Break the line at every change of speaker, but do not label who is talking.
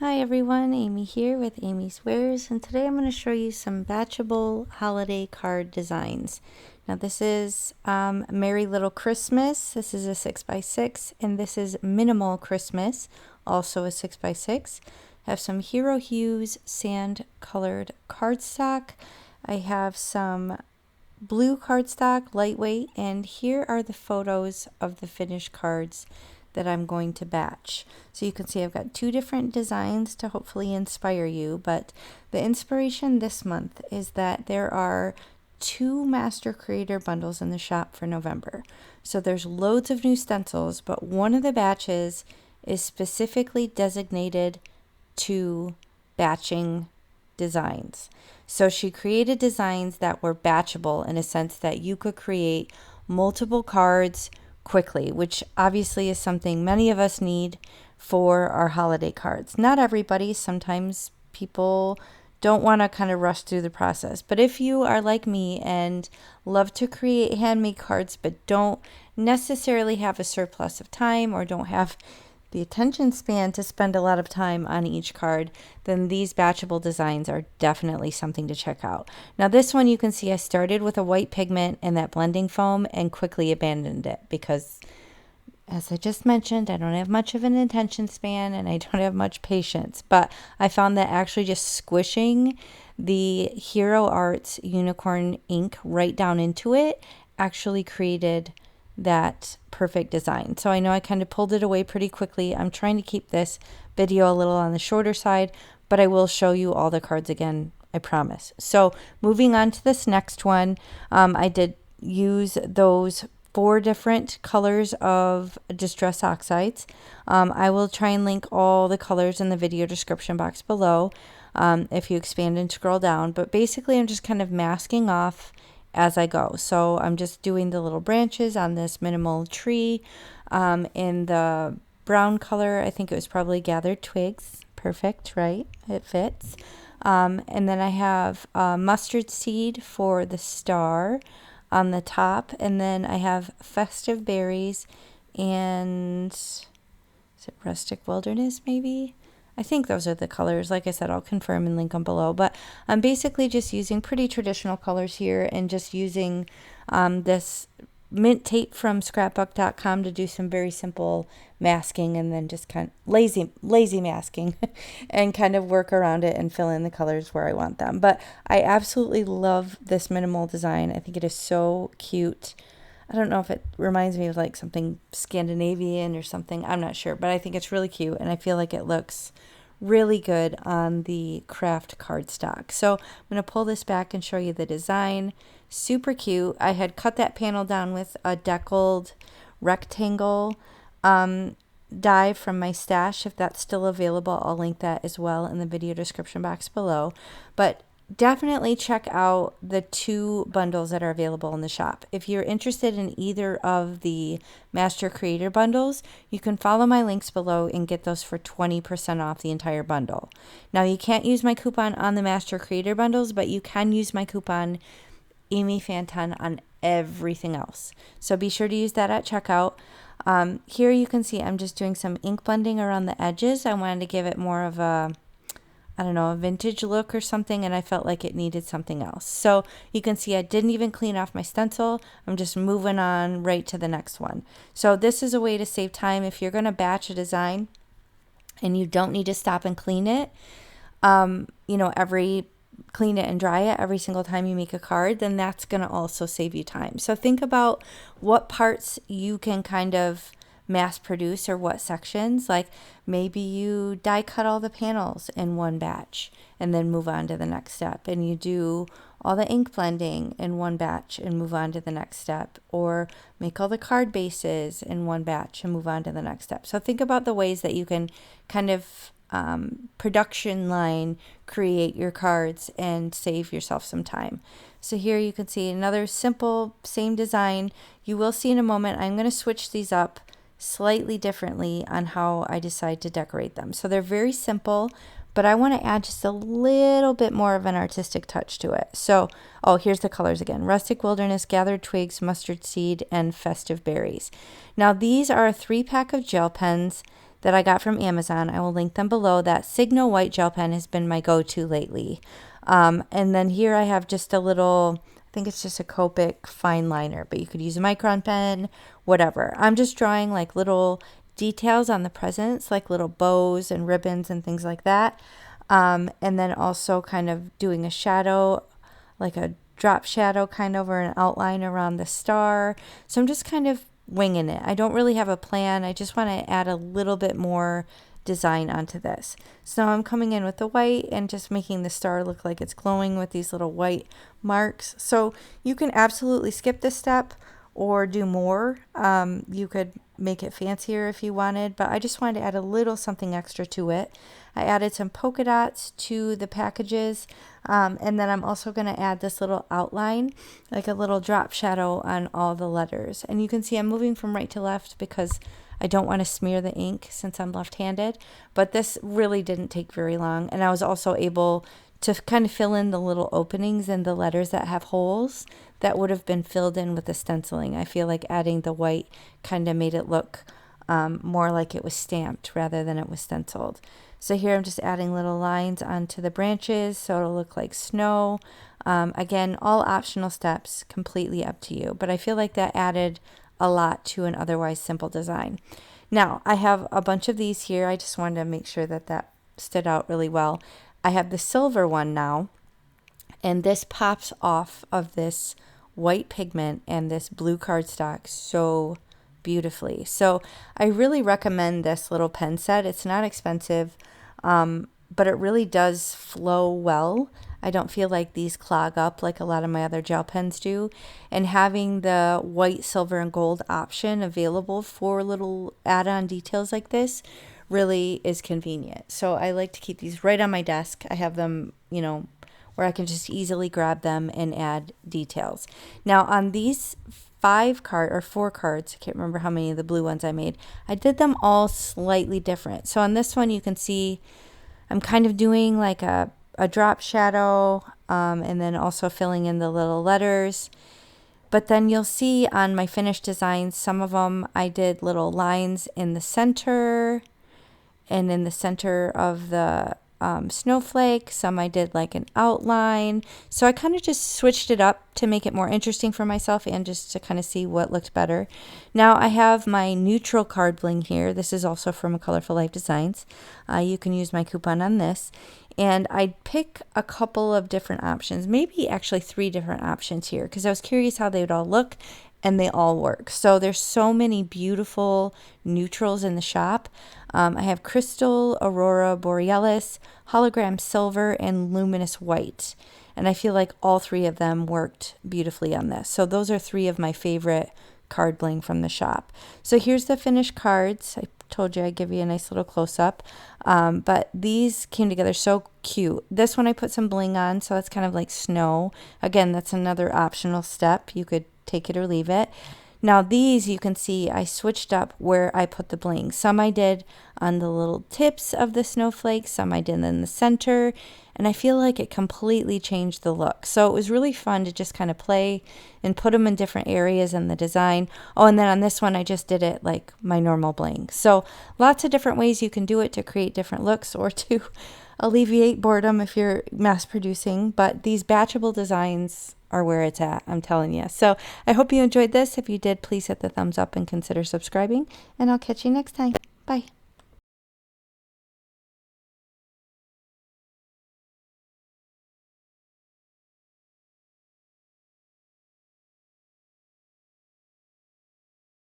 Hi everyone, Amy here with amyswares, and today I'm going to show you some batchable holiday card designs. Now this is Merry Little Christmas, this is a 6x6, and this is Minimal Christmas, also a 6x6. I have some Hero Hues sand colored cardstock. I have some blue cardstock, lightweight, and here are the photos of the finished cards that I'm going to batch. So you can see I've got two different designs to hopefully inspire you, but the inspiration this month is that there are 2 Master Creator bundles in the shop for November. So there's loads of new stencils, but one of the batches is specifically designated to batching designs. So she created designs that were batchable in a sense that you could create multiple cards quickly, which obviously is something many of us need for our holiday cards. Not everybody, sometimes people don't want to kind of rush through the process. But if you are like me and love to create handmade cards but don't necessarily have a surplus of time or don't have the attention span to spend a lot of time on each card, then these batchable designs are definitely something to check out. Now this one, you can see I started with a white pigment and that blending foam and quickly abandoned it because, as I just mentioned, I don't have much of an attention span and I don't have much patience. But I found that actually just squishing the Hero Arts unicorn ink right down into it actually created that perfect design. So I know I kind of pulled it away pretty quickly. I'm trying to keep this video a little on the shorter side, but I will show you all the cards again, I promise. So moving on to this next one, I did use those 4 different colors of Distress Oxides. I will try and link all the colors in the video description box below if you expand and scroll down. But basically I'm just kind of masking off as I go. So I'm just doing the little branches on this minimal tree in the brown color. I think it was probably gathered twigs. Perfect, right? It fits. And then I have mustard seed for the star on the top, and then I have festive berries and is it rustic wilderness maybe? I think those are the colors. Like I said, I'll confirm and link them below. But I'm basically just using pretty traditional colors here and just using this mint tape from scrapbook.com to do some very simple masking and then just kind of lazy masking and kind of work around it and fill in the colors where I want them. But I absolutely love this minimal design. I think it is so cute. I don't know if it reminds me of like something Scandinavian or something. I'm not sure, but I think it's really cute and I feel like it looks really good on the craft cardstock. So I'm going to pull this back and show you the design. Super cute. I had cut that panel down with a deckled rectangle die from my stash. If that's still available, I'll link that as well in the video description box below. But definitely check out the 2 bundles that are available in the shop. If you're interested in either of the Master Creator bundles, you can follow my links below and get those for 20% off the entire bundle. Now, you can't use my coupon on the Master Creator bundles, but you can use my coupon AmyFan10 on everything else. So be sure to use that at checkout. Here you can see I'm just doing some ink blending around the edges. I wanted to give it more of a a vintage look or something, and I felt like it needed something else. So you can see I didn't even clean off my stencil. I'm just moving on right to the next one. So this is a way to save time. If you're going to batch a design and you don't need to stop and clean it, clean it and dry it every single time you make a card, then that's going to also save you time. So think about what parts you can kind of mass produce or what sections. Like maybe you die cut all the panels in one batch and then move on to the next step, and you do all the ink blending in one batch and move on to the next step, or make all the card bases in one batch and move on to the next step. So think about the ways that you can kind of production line create your cards and save yourself some time. So here you can see another simple same design. You will see in a moment I'm going to switch these up slightly differently on how I decide to decorate them. So they're very simple, but I want to add just a little bit more of an artistic touch to it. So, here's the colors again. Rustic Wilderness, Gathered Twigs, Mustard Seed, and Festive Berries. Now these are a 3-pack of gel pens that I got from Amazon. I will link them below. That Signal White gel pen has been my go-to lately. And then here I have just a little, I think it's just a Copic fine liner, but you could use a micron pen, whatever. I'm just drawing like little details on the presents, like little bows and ribbons and things like that. And then also kind of doing a shadow, like a drop shadow kind of, or an outline around the star. So I'm just kind of winging it. I don't really have a plan. I just want to add a little bit more design onto this. So now I'm coming in with the white and just making the star look like it's glowing with these little white marks. So you can absolutely skip this step or do more. You could make it fancier if you wanted, but I just wanted to add a little something extra to it. I added some polka dots to the packages, and then I'm also going to add this little outline, like a little drop shadow on all the letters. And you can see I'm moving from right to left because I don't want to smear the ink since I'm left-handed, but this really didn't take very long. And I was also able to kind of fill in the little openings in the letters that have holes that would have been filled in with the stenciling. I feel like adding the white kind of made it look more like it was stamped rather than it was stenciled. So here I'm just adding little lines onto the branches so it'll look like snow. Again, all optional steps, completely up to you, but I feel like that added a lot to an otherwise simple design. Now, I have a bunch of these here. I just wanted to make sure that that stood out really well. I have the silver one now, and this pops off of this white pigment and this blue cardstock so beautifully. So I really recommend this little pen set. It's not expensive, but it really does flow well. I don't feel like these clog up like a lot of my other gel pens do. And having the white, silver, and gold option available for little add-on details like this really is convenient. So I like to keep these right on my desk. I have them, you know, where I can just easily grab them and add details. Now on these 4 cards, I can't remember how many of the blue ones I made, I did them all slightly different. So on this one you can see I'm kind of doing like a drop shadow, and then also filling in the little letters. But then you'll see on my finished designs, some of them I did little lines in the center and in the center of the snowflake. Some I did like an outline. So I kind of just switched it up to make it more interesting for myself and just to kind of see what looked better. Now I have my neutral card bling here. This is also from Colorful Life Designs. You can use my coupon on this. And I'd pick a couple of different options, maybe actually 3 different options here, because I was curious how they would all look, and they all work. So there's so many beautiful neutrals in the shop. I have Crystal, Aurora Borealis, Hologram Silver, and Luminous White. And I feel like all 3 of them worked beautifully on this. So those are 3 of my favorite card bling from the shop. So here's the finished cards. I told you I'd give you a nice little close-up. But these came together so cute. This one I put some bling on, so it's kind of like snow. Again, that's another optional step. You could take it or leave it. Now these, you can see I switched up where I put the bling. Some I did on the little tips of the snowflakes, some I did in the center, and I feel like it completely changed the look. So it was really fun to just kind of play and put them in different areas in the design. Oh, and then on this one I just did it like my normal bling. So lots of different ways you can do it to create different looks or to alleviate boredom if you're mass producing. But these batchable designs are where it's at, I'm telling you. So I hope you enjoyed this. If you did, please hit the thumbs up and consider subscribing, and I'll catch you next time. Bye.